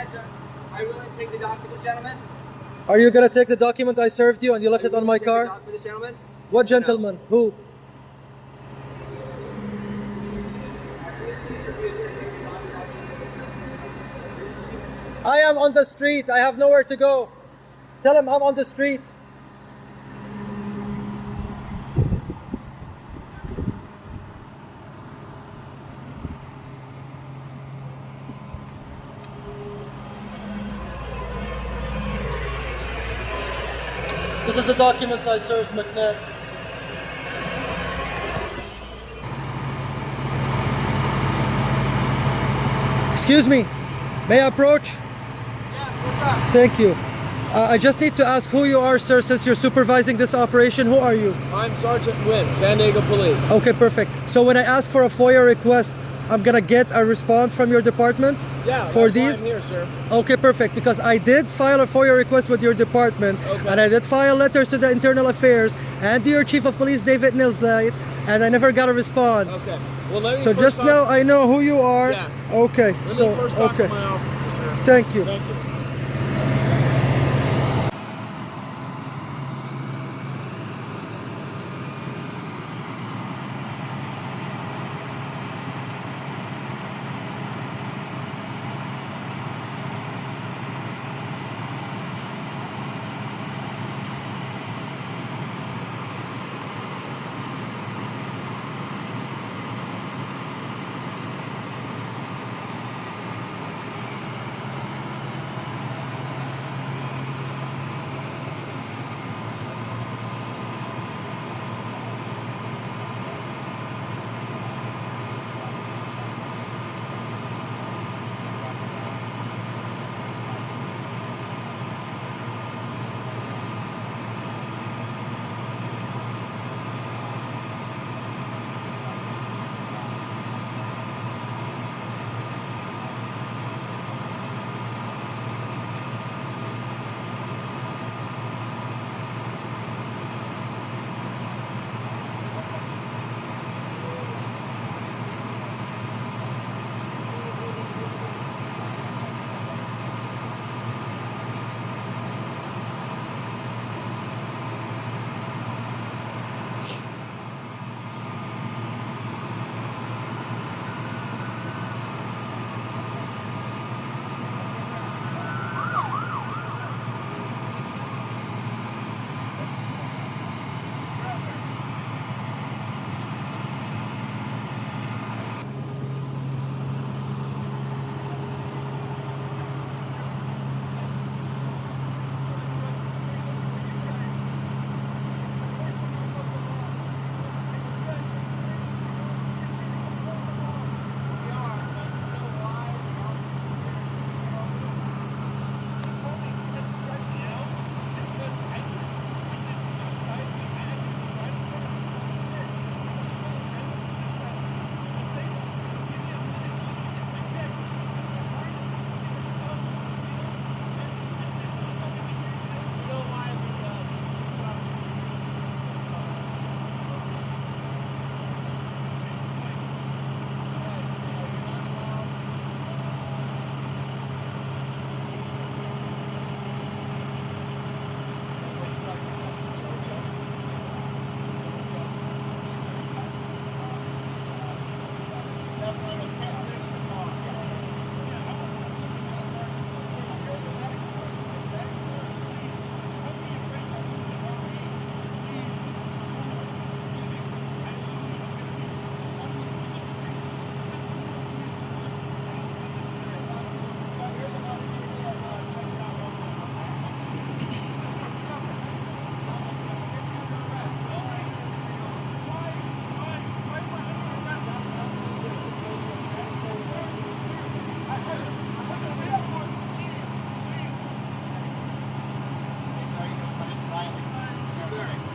Yes, sir. Are you willing to take the dog for this gentleman? Are you gonna take the document I served you and you left it on my Take the car? dog for this gentleman? What Yes or no? gentleman? Who? I am on the street. I have nowhere to go. Tell him I'm on the street. This is the documents I served McNett. Excuse me, may I approach? Yes, what's up? Thank you. I just need to ask who you are, sir, since you're supervising this operation. Who are you? I'm Sergeant Wynn, San Diego Police. Okay, perfect. So when I ask for a FOIA request, I'm gonna get a response from your department? Yeah, for that's why these? I'm here, sir. Okay, perfect. Because I did file a FOIA request with your department, Okay. and I did file letters to the Internal Affairs and to your Chief of Police, David Nilslight, and I never got a response. Okay. Well, let me So first just talk- now I know who you are. Yes. Okay. Let So me first talk okay. to my officer, sir. Thank you. Thank you.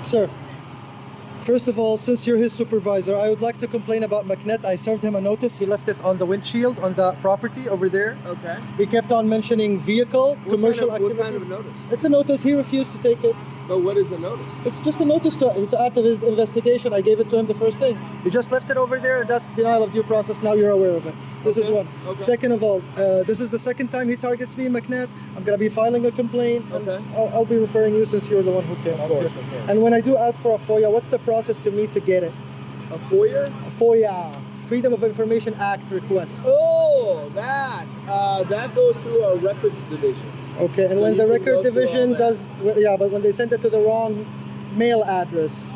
Sir, first of all, since you're his supervisor, I would like to complain about McNett. I served him a notice. He left it on the windshield on the property over there. Okay. He kept on mentioning vehicle, commercial What activity. kind of a notice? It's a notice. He refused to take it. But what is a notice? It's just a notice to add to his investigation. I gave it to him the first thing. You just left it over there, and that's denial of due process. Now you're aware of it. This is one. Okay. Second of all, this is the second time he targets me, McNett. I'm gonna be filing a complaint. And Okay. I'll be referring you since you're the one who came Of up course, here. of course. And when I do ask for a FOIA, what's the process to me to get it? A FOIA? A FOIA, Freedom of Information Act request. Oh, that goes through our records division. Okay, and So when you the can record go through division all that. does, yeah, but when they send it to the wrong mail address.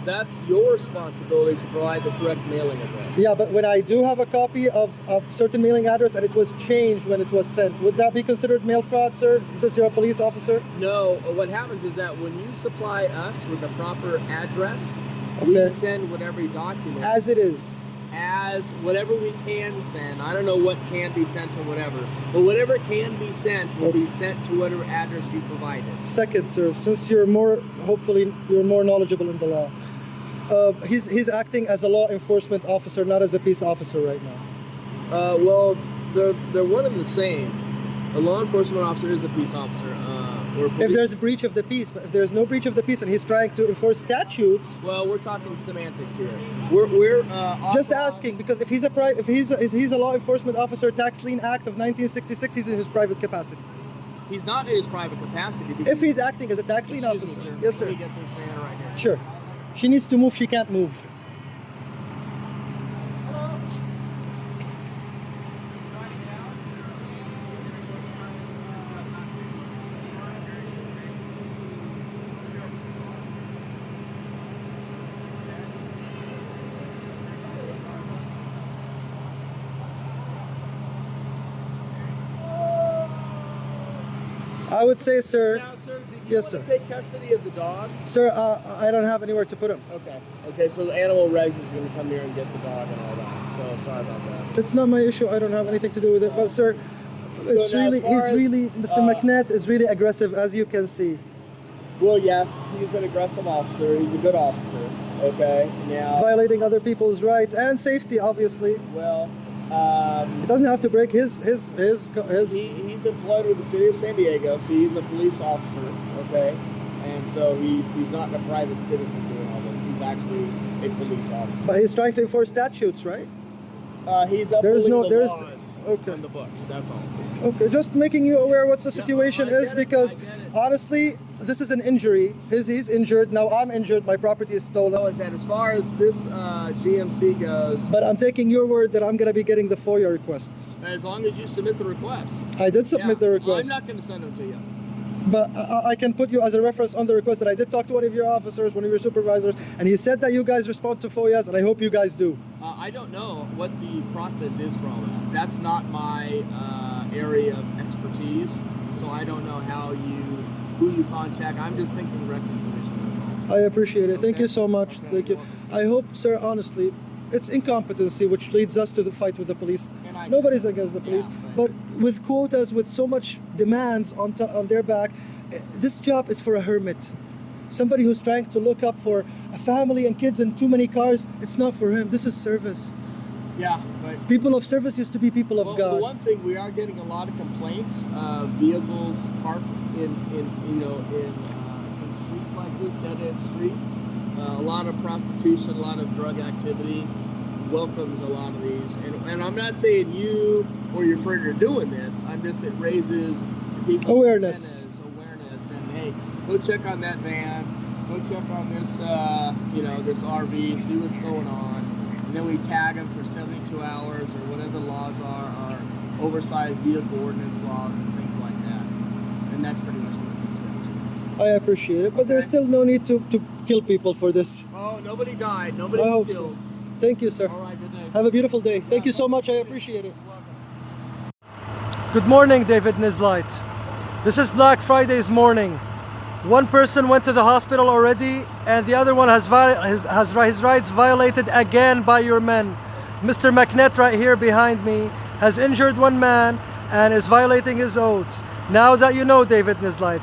That's your responsibility to provide the correct mailing address. Yeah, but when I do have a copy of a certain mailing address and it was changed when it was sent, would that be considered mail fraud, sir, since you're a police officer? No, what happens is that when you supply us with a proper address, we Okay. send whatever document As it is. as whatever we can send. I don't know what can be sent or whatever, but whatever can be sent will be sent to whatever address you provided. Second, sir, since hopefully you're more knowledgeable in the law, he's acting as a law enforcement officer, not as a peace officer right now. Well, they're one and the same. A law enforcement officer is a peace officer. Or If there's a breach of the peace, but if there's no breach of the peace and he's trying to enforce statutes, well, we're talking semantics here. We're just asking, because if he's a law enforcement officer, Tax Lien Act of 1966, he's in his private capacity. He's not in his private capacity. because- If he's acting as a tax lien Excuse me, officer, sir. yes, sir. Let me get this in right here. Sure. She needs to move. She can't move. I would say, sir. Now, sir, did you Yes, want to sir. take custody of the dog? Sir, I don't have anywhere to put him. Okay. Okay, so the animal regs is going to come here and get the dog and all that. So sorry about that. It's not my issue. I don't have anything to do with it. But sir, it's now as really, far as, Mr. McNett is really aggressive, as you can see. Well, yes, he's an aggressive officer. He's a good officer. Okay. Now, Violating other people's rights and safety, obviously. well, He doesn't have to break his. he's employed with the city of San Diego, so he's a police officer. Okay. And so he's not a private citizen doing all this. He's actually a police officer. But he's trying to enforce statutes, right? He's upholding the laws okay. on the books. That's all. Okay, just making you aware what the situation I get is, it, because I get it. honestly, this is an injury. He's injured. Now I'm injured. My property is stolen. Know is that as far as this GMC goes, But I'm taking your word that I'm going to be getting the FOIA requests. as long as you submit the request. I did submit the request. I'm not going to send them to you. But I can put you as a reference on the request that I did talk to one of your officers, one of your supervisors, and he said that you guys respond to FOIAs, and I hope you guys do. I don't know what the process is for all that. That's not my area of expertise, so I don't know who you contact. I'm just thinking records division. That's all. I appreciate it. Thank Okay. you so much. Okay, Thank you. you're welcome. I hope, sir, honestly, it's incompetency which leads us to the fight with the police. And I- Nobody's against the police, Yeah, but with quotas, with so much demands on their back, this job is for a hermit. Somebody who's trying to look up for a family and kids and too many cars. It's not for him. This is service. Yeah, but People of service used to be people of well, God. the one thing we are getting a lot of complaints of vehicles parked in streets like this, dead end streets. A lot of prostitution, a lot of drug activity welcomes a lot of these. And I'm not saying you or your friend are doing this. I'm just, it raises people's Awareness. antennas, awareness, and hey, go check on that van, go check on this, this RV, see what's going on. And then we tag them for 72 hours or whatever the laws are oversized vehicle ordinance laws and things like that. And that's pretty much what it comes down I appreciate it, but there's Okay. still no need to kill people for this. to. Oh, nobody died. Nobody I was hope so. killed. Thank you, sir. All right, good day. Have a beautiful day. Thank you so much. I appreciate it. You're welcome. Good morning, David Nizlight. This is Black Friday's morning. One person went to the hospital already, and the other one has his rights violated again by your men. Mr. McNett right here behind me has injured one man and is violating his oaths. Now that you know, David Nizlight,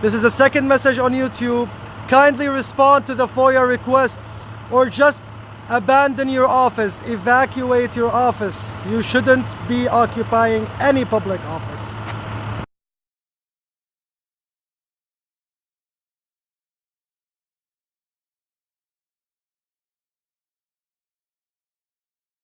this is the second message on YouTube. Kindly respond to the FOIA requests, or just abandon your office, evacuate your office. You shouldn't be occupying any public office.